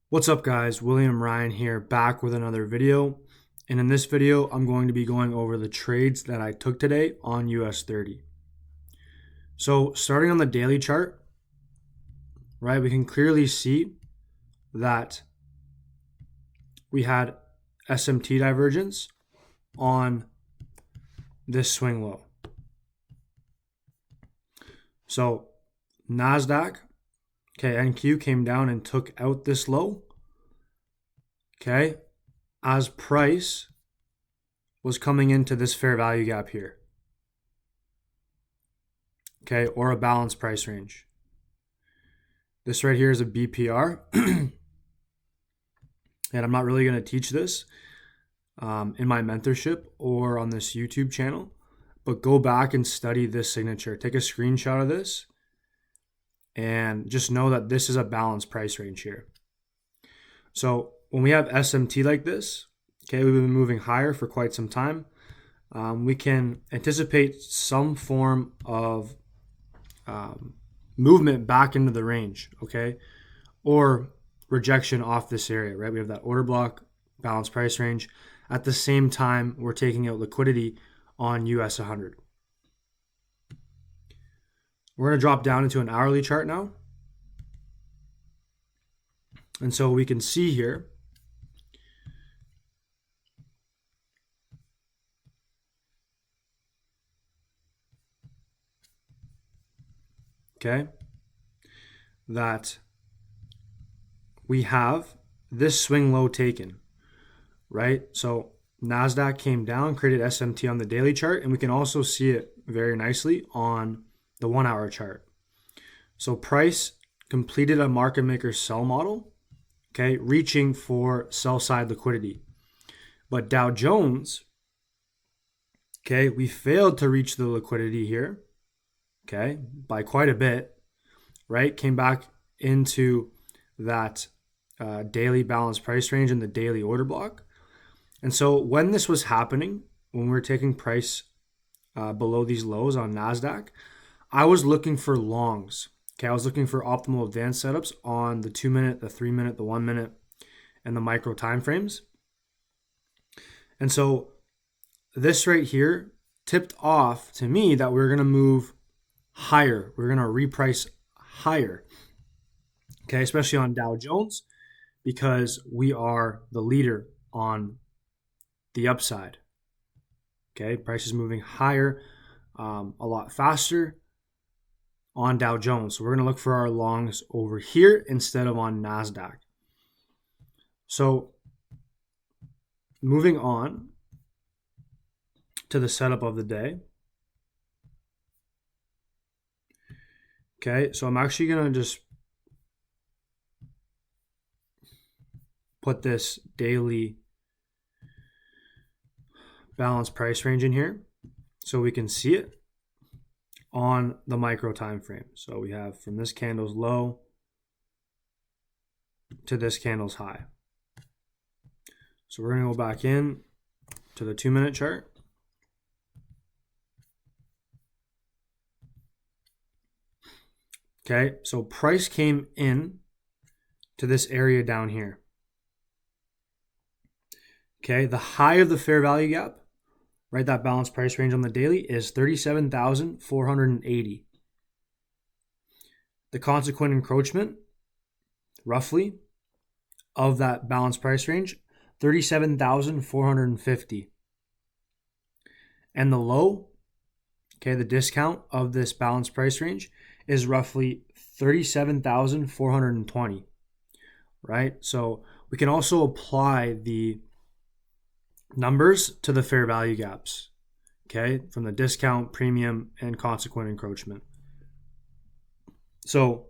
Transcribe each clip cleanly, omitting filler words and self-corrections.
What's up guys, William Ryan here, back with another video. And in this video, I'm going to be going over the trades that I took today on US 30. So starting on the daily chart, right, we can clearly see that we had SMT divergence on this swing low. So NASDAQ, NQ came down and took out this low, as price was coming into this fair value gap here, or a balanced price range. This right here is a BPR, and I'm not really going to teach this in my mentorship or on this YouTube channel, but go back and study this signature. Take a screenshot of this and just know that this is a balanced price range here. So when we have SMT like this, we've been moving higher for quite some time. We can anticipate some form of movement back into the range, or rejection off this area, right? We have that order block, balanced price range. At the same time, we're taking out liquidity on US 100. We're going to drop down into an hourly chart now. And so we can see here, that we have this swing low taken, right? So NASDAQ came down, created SMT on the daily chart, and we can also see it very nicely on the 1 hour chart. So price completed a market maker sell model, reaching for sell side liquidity. But Dow Jones, we failed to reach the liquidity here, by quite a bit, right? Came back into that daily balanced price range in the daily order block. And so when this was happening, when we were taking price below these lows on NASDAQ, I was looking for longs. I was looking for optimal advanced setups on the 2 minute, the 3 minute, the 1 minute, and the micro time frames. And so this right here tipped off to me that we're going to move higher. We're going to reprice higher, especially on Dow Jones, because we are the leader on the upside. Price is moving higher a lot faster on Dow Jones. So we're going to look for our longs over here instead of on NASDAQ. So moving on to the setup of the day. So I'm actually going to just put this daily balanced price range in here so we can see it on the micro time frame. So we have from this candle's low to this candle's high. So we're going to go back in to the 2 minute chart. So price came in to this area down here. The high of the fair value gap, right, that balanced price range on the daily is 37,480. The consequent encroachment, roughly, of that balanced price range, 37,450. And the low, the discount of this balanced price range is roughly 37,420, right? So we can also apply the numbers to the fair value gaps, from the discount, premium, and consequent encroachment. So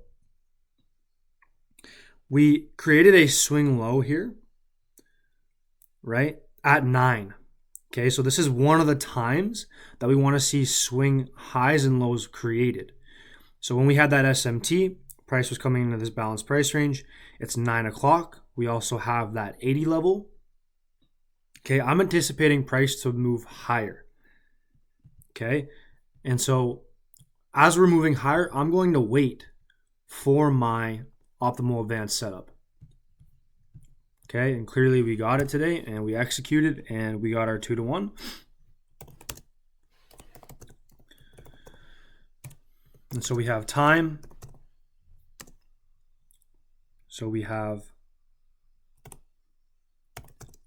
we created a swing low here, right, at 9. So this is one of the times that we want to see swing highs and lows created. So when we had that SMT, price was coming into this balanced price range. It's 9 o'clock. We also have that 80 level. I'm anticipating price to move higher. And so as we're moving higher, I'm going to wait for my optimal advanced setup. Okay, and clearly we got it today, and we executed, and we got our 2-to-1. And so we have time. So we have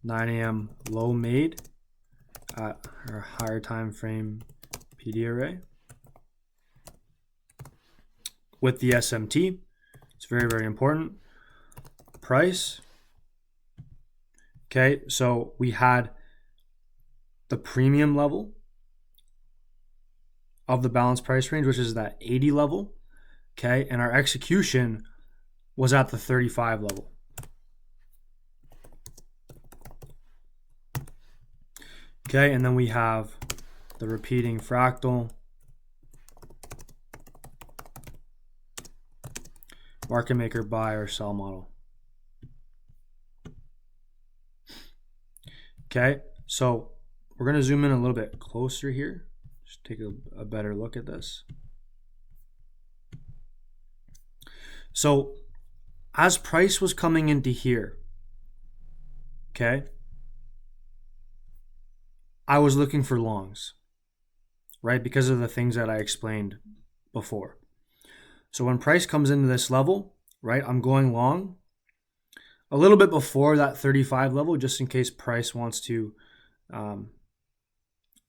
9 a.m. low made at our higher time frame PD array with the SMT. It's very, very important. Price. Okay, so we had the premium level of the balanced price range, which is that 80 level. Okay, and our execution was at the 35 level. Okay, and then we have the repeating fractal, market maker buy or sell model. Okay, so we're going to zoom in a little bit closer here. Just take a better look at this. So as price was coming into here, okay, I was looking for longs, right? Because of the things that I explained before. So when price comes into this level, right, I'm going long a little bit before that 35 level, just in case price wants to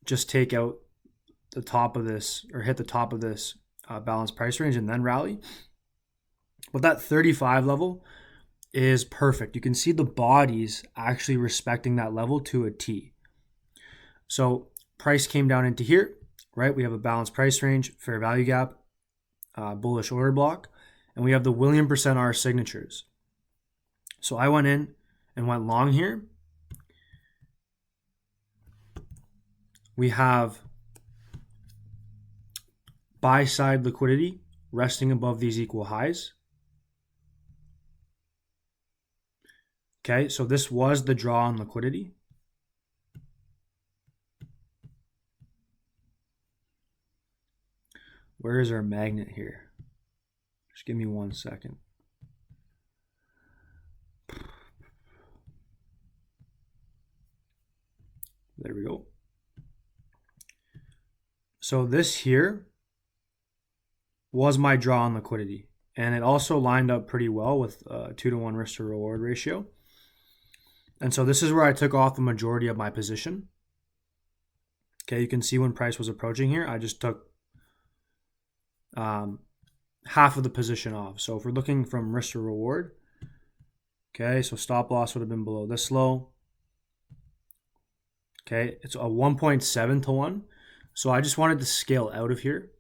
just take out the top of this or hit the top of this balanced price range and then rally. But that 35 level is perfect. You can see the bodies actually respecting that level to a T. So price came down into here, right? We have a balanced price range, fair value gap, bullish order block, and we have the William %R signatures. So I went in and went long here. We have buy side liquidity resting above these equal highs. Okay, so this was the draw on liquidity. Where is our magnet here? Just give me 1 second. There we go. So this here was my draw on liquidity. And it also lined up pretty well with 2-to-1 risk to reward ratio. And so this is where I took off the majority of my position. Okay, you can see when price was approaching here, I just took half of the position off. So if we're looking from risk to reward, okay, so stop loss would have been below this low. Okay, it's a 1.7 to 1. So I just wanted to scale out of here.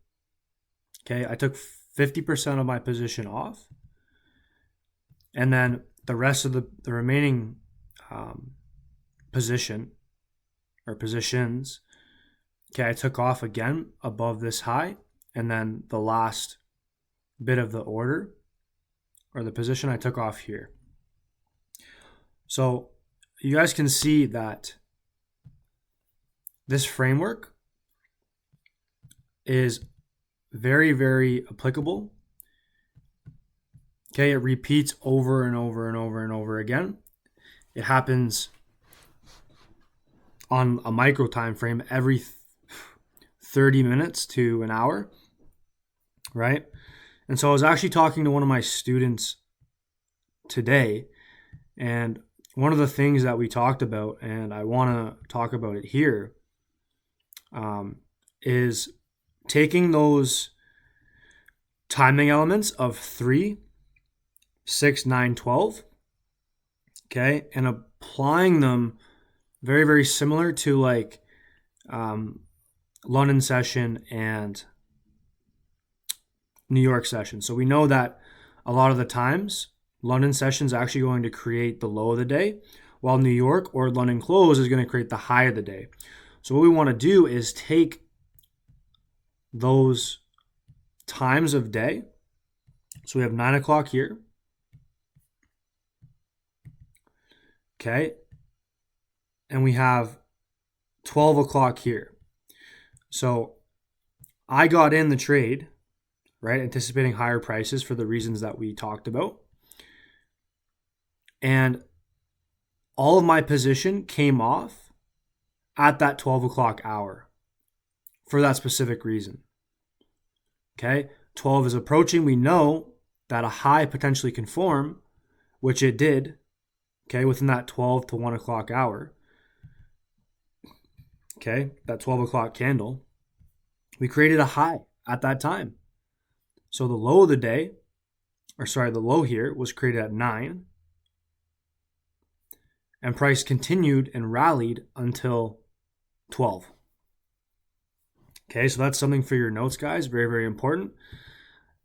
Okay, I took 50% of my position off. And then the rest of the remaining position or positions, okay, I took off again above this high. And then the last bit of the order or the position I took off here. So you guys can see that this framework is very, very applicable. Okay, it repeats over and over and over and over again. It happens on a micro time frame every 30 minutes to an hour, right? And so I was actually talking to one of my students today, and one of the things that we talked about, and I want to talk about it here, is taking those timing elements of 3, 6, 9, 12, okay, and applying them very, very similar to like London session and New York session. So we know that a lot of the times London session is actually going to create the low of the day, while New York or London close is going to create the high of the day. So what we want to do is take those times of day. So we have 9 o'clock here. Okay. And we have 12 o'clock here. So I got in the trade, right, anticipating higher prices for the reasons that we talked about. And all of my position came off at that 12 o'clock hour for that specific reason. Okay, 12 is approaching. We know that a high potentially can form, which it did, okay, within that 12 to 1 o'clock hour. Okay, that 12 o'clock candle, we created a high at that time. So the low of the day, the low here was created at 9, and price continued and rallied until 12. Okay, so that's something for your notes, guys. Very, very important.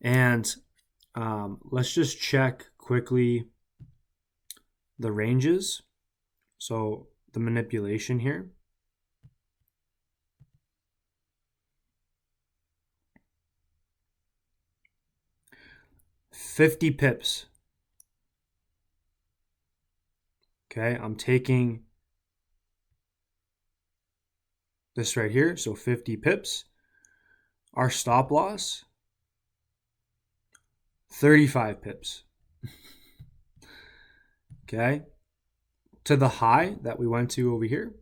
And let's just check quickly the ranges. So the manipulation here. $50 pips. Okay, I'm taking this right here, so 50 pips. Our stop loss, 35 pips. Okay, to the high that we went to over here.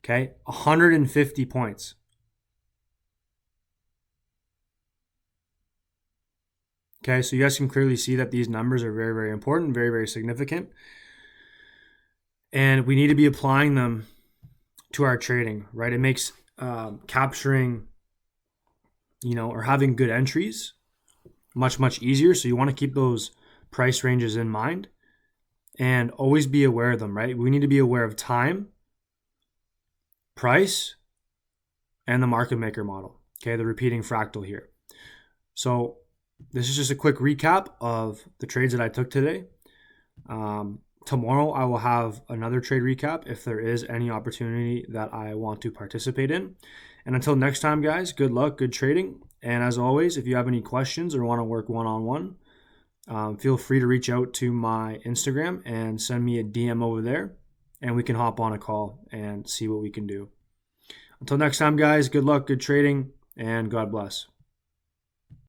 Okay, 150 points. Okay, so you guys can clearly see that these numbers are very, very important, very, very significant. And we need to be applying them to our trading, right? It makes capturing, or having good entries much, much easier. So you want to keep those price ranges in mind and always be aware of them, right? We need to be aware of time, price, and the market maker model, okay? The repeating fractal here. So this is just a quick recap of the trades that I took today. Tomorrow I will have another trade recap if there is any opportunity that I want to participate in. And until next time, guys, good luck, good trading. And as always, if you have any questions or want to work one-on-one, feel free to reach out to my Instagram and send me a DM over there, and we can hop on a call and see what we can do. Until next time, guys, good luck, good trading, and God bless.